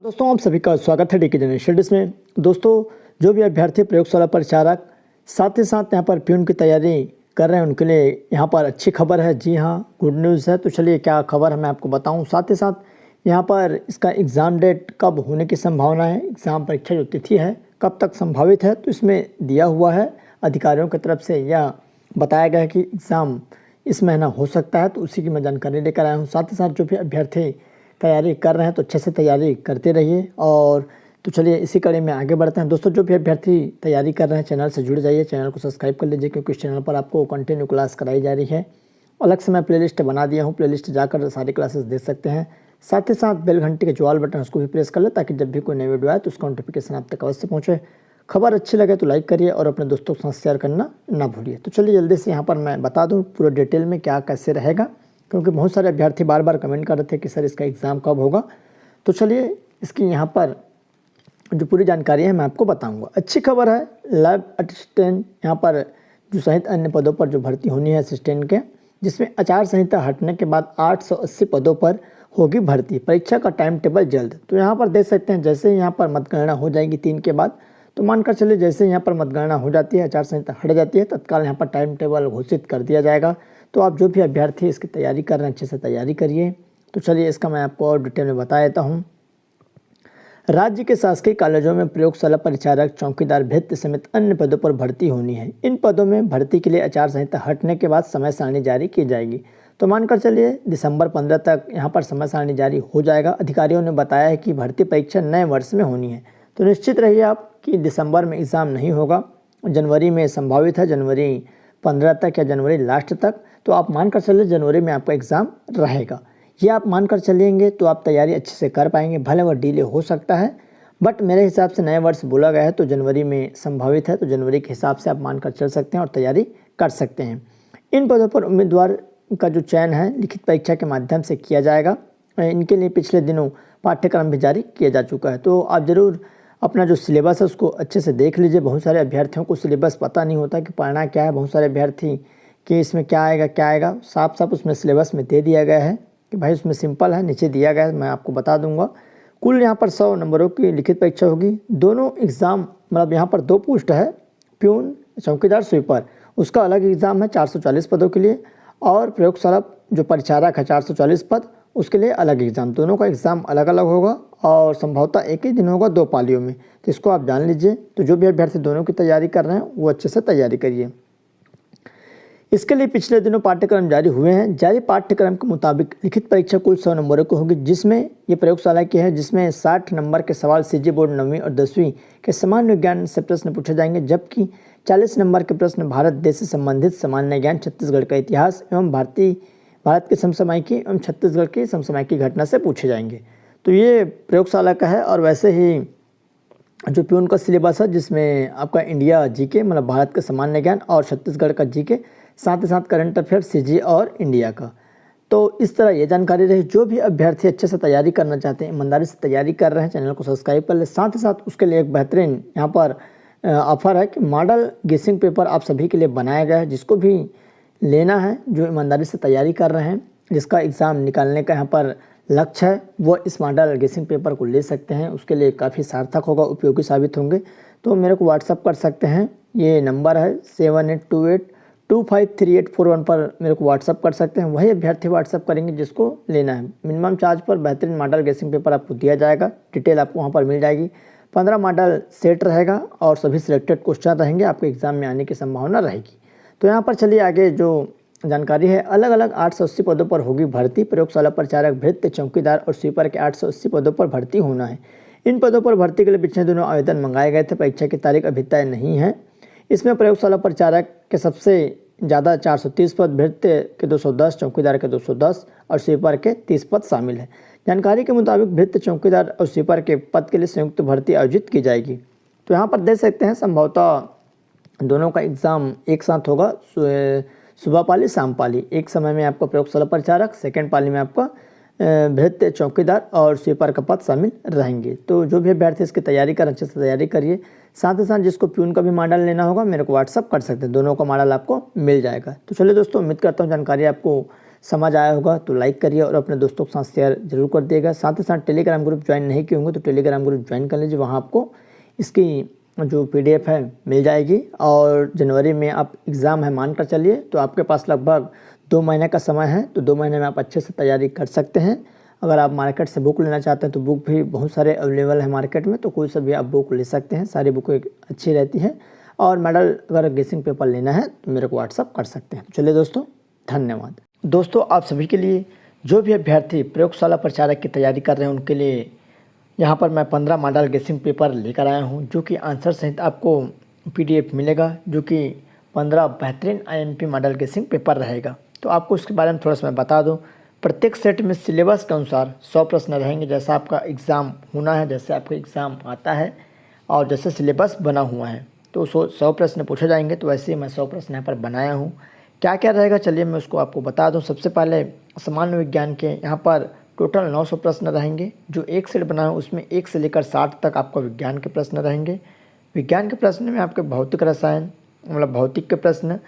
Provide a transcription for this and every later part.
दोस्तों आप सभी का स्वागत है डीके जनरल स्टडीज़ में। दोस्तों जो भी अभ्यर्थी प्रयोगशाला परिचारक साथ ही साथ यहाँ पर प्यून की तैयारी कर रहे हैं उनके लिए यहाँ पर अच्छी खबर है। जी हाँ, गुड न्यूज़ है। तो चलिए क्या खबर है मैं आपको बताऊँ। साथ ही साथ यहाँ पर इसका एग्ज़ाम डेट कब होने की संभावना है, एग्ज़ाम परीक्षा जो तिथि है कब तक संभावित है, तो इसमें दिया हुआ है अधिकारियों की तरफ से यह बताया गया है कि एग्ज़ाम इस महीना हो सकता है। तो उसी की मैं जानकारी लेकर आया हूँ। साथ ही साथ जो भी अभ्यर्थी तैयारी कर रहे हैं तो अच्छे से तैयारी करते रहिए। और तो चलिए इसी कड़ी में आगे बढ़ते हैं। दोस्तों जो भी अभ्यर्थी तैयारी कर रहे हैं चैनल से जुड़ जाइए, चैनल को सब्सक्राइब कर लीजिए, क्योंकि इस चैनल पर आपको कंटिन्यू क्लास कराई जा रही है। अलग से मैं प्लेलिस्ट बना दिया हूँ, प्लेलिस्ट जाकर सारी क्लासेस देख सकते हैं। साथ ही साथ बेल घंटी के जो ऑल बटन उसको भी प्रेस कर ले, ताकि जब भी कोई नई वीडियो आए तो उसका नोटिफिकेशन आप तक अवश्य पहुँचे। खबर अच्छी लगे तो लाइक करिए और अपने दोस्तों के साथ शेयर करना ना भूलिए। तो चलिए जल्दी से यहाँ पर मैं बता दूँ पूरे डिटेल में क्या कैसे रहेगा, क्योंकि बहुत सारे अभ्यर्थी बार बार कमेंट कर रहे थे कि सर इसका एग्ज़ाम कब होगा। तो चलिए इसकी यहाँ पर जो पूरी जानकारी है मैं आपको बताऊंगा। अच्छी खबर है, लैब असिस्टेंट यहाँ पर जो सहित अन्य पदों पर जो भर्ती होनी है असिस्टेंट के, जिसमें आचार संहिता हटने के बाद 880 पदों पर होगी भर्ती। परीक्षा का टाइम टेबल जल्द। तो यहाँ पर देख सकते हैं जैसे यहाँ पर मतगणना हो जाएगी 3 के बाद, तो मानकर चलिए जैसे यहाँ पर मतगणना हो जाती है, आचार संहिता हट जाती है, तत्काल यहाँ पर टाइम टेबल घोषित कर दिया जाएगा। तो आप जो भी अभ्यर्थी इसकी तैयारी कर रहे हैं अच्छे से तैयारी करिए। तो चलिए इसका मैं आपको और डिटेल में बता देता हूँ। राज्य के शासकीय कॉलेजों में प्रयोगशाला परिचारक, चौकीदार, भृत्य समेत अन्य पदों पर भर्ती होनी है। इन पदों में भर्ती के लिए आचार संहिता हटने के बाद समय सारणी जारी की जाएगी। तो मानकर चलिए दिसंबर 15 तक यहाँ पर समय सारणी जारी हो जाएगा। अधिकारियों ने बताया है कि भर्ती परीक्षा नए वर्ष में होनी है। तो निश्चित रहिए आप कि दिसंबर में एग्ज़ाम नहीं होगा, जनवरी में संभावित है, जनवरी 15 तक या जनवरी लास्ट तक। तो आप मानकर चलिए जनवरी में आपका एग्ज़ाम रहेगा। ये आप मानकर चलेंगे तो आप तैयारी अच्छे से कर पाएंगे। भले वह डिले हो सकता है, बट मेरे हिसाब से नए वर्ष बोला गया है तो जनवरी में संभावित है। तो जनवरी के हिसाब से आप मानकर चल सकते हैं और तैयारी कर सकते हैं। इन पदों पर उम्मीदवार का जो चयन है लिखित परीक्षा के माध्यम से किया जाएगा। इनके लिए पिछले दिनों पाठ्यक्रम भी जारी किया जा चुका है। तो आप ज़रूर अपना जो सिलेबस है उसको अच्छे से देख लीजिए। बहुत सारे अभ्यर्थियों को सिलेबस पता नहीं होता कि पढ़ना क्या है। बहुत सारे अभ्यर्थी कि इसमें क्या आएगा, साफ साफ उसमें सिलेबस में दे दिया गया है कि भाई उसमें सिंपल है, नीचे दिया गया है, मैं आपको बता दूंगा। कुल यहाँ पर 100 नंबरों की लिखित परीक्षा होगी। दोनों एग्ज़ाम मतलब यहाँ पर 2 पोस्ट है, प्यून, चौकीदार, स्वीपर, उसका अलग एग्ज़ाम है 440 पदों के लिए, और प्रयोगशाला जो परिचारक है 440 पद, उसके लिए अलग एग्ज़ाम। दोनों का एग्ज़ाम अलग अलग होगा और संभवतः एक ही दिन होगा 2 पालियों में। तो इसको आप जान लीजिए। तो जो भी अभ्यर्थी दोनों की तैयारी कर रहे हैं वो अच्छे से तैयारी करिए। इसके लिए पिछले दिनों पाठ्यक्रम जारी हुए हैं। जारी पाठ्यक्रम के मुताबिक लिखित परीक्षा कुल 100 नंबरों की होगी, जिसमें ये प्रयोगशाला की है, जिसमें 60 नंबर के सवाल सीजी बोर्ड 9वीं और 10वीं के सामान्य ज्ञान से प्रश्न पूछे जाएंगे, जबकि 40 नंबर के प्रश्न भारत देश से संबंधित सामान्य ज्ञान, छत्तीसगढ़ का इतिहास एवं भारत के समसामयिकी एवं छत्तीसगढ़ की समसामयिकी घटना से पूछे जाएंगे। तो ये प्रयोगशाला का है। और वैसे ही जो प्यून का सिलेबस है, जिसमें आपका इंडिया जीके मतलब भारत का सामान्य ज्ञान और छत्तीसगढ़ का जीके, साथ ही साथ करंट अफेयर, सीजी और इंडिया का। तो इस तरह ये जानकारी रही। जो भी अभ्यर्थी अच्छे से तैयारी करना चाहते हैं, ईमानदारी से तैयारी कर रहे हैं, चैनल को सब्सक्राइब कर ले। साथ ही साथ उसके लिए एक बेहतरीन यहाँ पर ऑफर है कि मॉडल गेसिंग पेपर आप सभी के लिए बनाया गया है। जिसको भी लेना है, जो ईमानदारी से तैयारी कर रहे हैं, जिसका एग्ज़ाम निकालने का यहाँ पर लक्ष्य है, वो इस मॉडल गेसिंग पेपर को ले सकते हैं। उसके लिए काफ़ी सार्थक होगा, उपयोगी साबित होंगे। तो मेरे को व्हाट्सअप कर सकते हैं। ये नंबर है 7828253841 पर मेरे को व्हाट्सअप कर सकते हैं। वही अभ्यर्थी व्हाट्सअप करेंगे जिसको लेना है। मिनिमम चार्ज पर बेहतरीन मॉडल गेसिंग पेपर आपको दिया जाएगा। डिटेल आपको वहाँ पर मिल जाएगी। 15 मॉडल सेट रहेगा और सभी सिलेक्टेड क्वेश्चन रहेंगे, आपके एग्ज़ाम में आने की संभावना रहेगी। तो यहाँ पर चलिए आगे जो जानकारी है, अलग अलग 880 पदों पर होगी भर्ती। प्रयोगशाला परिचारक, भृत्य, चौकीदार और स्वीपर के 880 पदों पर भर्ती होना है। इन पदों पर भर्ती के लिए पिछले दिनों आवेदन मंगाए गए थे। परीक्षा की तारीख अभी तय नहीं है। इसमें प्रयोगशाला परिचारक के सबसे ज़्यादा 430 पद, भृत्य के 210, चौकीदार के 210 और स्वीपर के 30 पद शामिल है। जानकारी के मुताबिक भृत्य, चौकीदार और स्वीपर के पद के लिए संयुक्त भर्ती आयोजित की जाएगी। तो यहाँ पर देख सकते हैं संभवतः दोनों का एग्ज़ाम एक साथ होगा, सुबह पाली शाम पाली। एक समय में आपका प्रयोगशाला परिचारक, सेकेंड पाली में आपका भृत्य, चौकीदार और स्वीपर का पद शामिल रहेंगे। तो जो भी अभ्यर्थी इसकी तैयारी कर अच्छे से तैयारी करिए। साथ ही साथ जिसको प्यून का भी मॉडल लेना होगा मेरे को व्हाट्सअप कर सकते हैं, दोनों का मॉडल आपको मिल जाएगा। तो चलिए दोस्तों, उम्मीद करता हूँ जानकारी आपको समझ आया होगा तो लाइक करिए और अपने दोस्तों के साथ शेयर जरूर कर दिएगा। साथ ही साथ टेलीग्राम ग्रुप ज्वाइन नहीं किए होंगे तो टेलीग्राम ग्रुप ज्वाइन कर लीजिए, वहाँ आपको इसकी जो PDF है मिल जाएगी। और जनवरी में आप एग्ज़ाम है मान कर चलिए, तो आपके पास लगभग 2 महीने का समय है, तो 2 महीने में आप अच्छे से तैयारी कर सकते हैं। अगर आप मार्केट से बुक लेना चाहते हैं तो बुक भी बहुत सारे अवेलेबल है मार्केट में, तो कोई सा भी आप बुक ले सकते हैं, सारी बुक अच्छी रहती है। और मेडल अगर गेसिंग पेपर लेना है तो मेरे को व्हाट्सअप कर सकते हैं। चलिए दोस्तों, धन्यवाद। दोस्तों, आप सभी के लिए जो भी अभ्यर्थी प्रयोगशाला प्रचारक की तैयारी कर रहे हैं उनके लिए यहाँ पर मैं 15 मॉडल गेसिंग पेपर लेकर आया हूँ, जो कि आंसर सहित आपको PDF मिलेगा, जो कि 15 बेहतरीन IMP मॉडल गेसिंग पेपर रहेगा। तो आपको इसके बारे में थोड़ा सा मैं बता दूँ। प्रत्येक सेट में सिलेबस के अनुसार 100 प्रश्न रहेंगे, जैसा आपका एग्ज़ाम होना है, जैसे आपका एग्ज़ाम आता है और जैसे सिलेबस बना हुआ है तो 100 प्रश्न पूछे जाएंगे। तो वैसे ही मैं 100 प्रश्न यहाँ पर बनाया हूँ। क्या क्या रहेगा चलिए मैं उसको आपको बता दूँ। सबसे पहले सामान्य विज्ञान के यहाँ पर टोटल 900 प्रश्न रहेंगे। जो एक सेट बना है उसमें 1 से लेकर 60 तक आपका विज्ञान के प्रश्न रहेंगे। विज्ञान के प्रश्न में आपके भौतिक रसायन मतलब भौतिक के प्रश्न,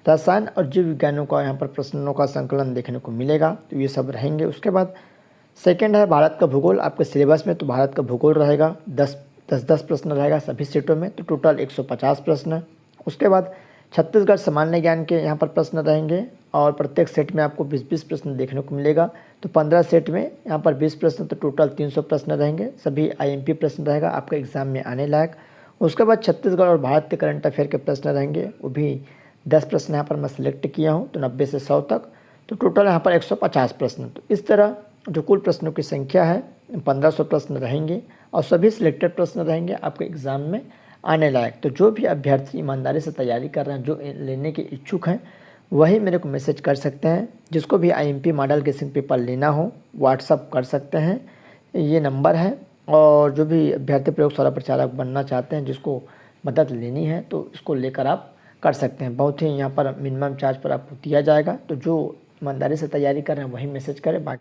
रसायन और जीव विज्ञानों का यहाँ पर प्रश्नों का संकलन देखने को मिलेगा, तो ये सब रहेंगे। उसके बाद सेकंड है भारत का भूगोल। आपके सिलेबस में तो भारत का भूगोल रहेगा, 10 प्रश्न रहेगा सभी सेटों में, तो टोटल 150 प्रश्न। उसके बाद छत्तीसगढ़ सामान्य ज्ञान के यहाँ पर प्रश्न रहेंगे और प्रत्येक सेट में आपको 20-20 प्रश्न देखने को मिलेगा। तो 15 सेट में यहाँ पर 20 प्रश्न, तो टोटल 300 प्रश्न रहेंगे। सभी IMP प्रश्न रहेगा आपके एग्ज़ाम में आने लायक। उसके बाद छत्तीसगढ़ और भारत के करंट अफेयर के प्रश्न रहेंगे, वो भी 10 प्रश्न यहाँ पर मैं सिलेक्ट किया हूँ, तो 90 से 100 तक, तो टोटल यहाँ पर 150 प्रश्न। तो इस तरह जो कुल प्रश्नों की संख्या है 1500 प्रश्न रहेंगे और सभी सिलेक्टेड प्रश्न रहेंगे आपके एग्ज़ाम में आने लायक। तो जो भी अभ्यर्थी ईमानदारी से तैयारी कर रहे हैं, जो लेने के इच्छुक हैं, वही मेरे को मैसेज कर सकते हैं। जिसको भी IMP मॉडल गेसिंग पेपर लेना हो व्हाट्सअप कर सकते हैं, ये नंबर है। और जो भी अभ्यर्थी प्रयोगशाला प्रचारक बनना चाहते हैं, जिसको मदद लेनी है, तो इसको लेकर आप कर सकते हैं। बहुत ही यहाँ पर मिनिमम चार्ज पर आपको दिया जाएगा। तो जो ईमानदारी से तैयारी कर रहे हैं वही मैसेज करें। बाकी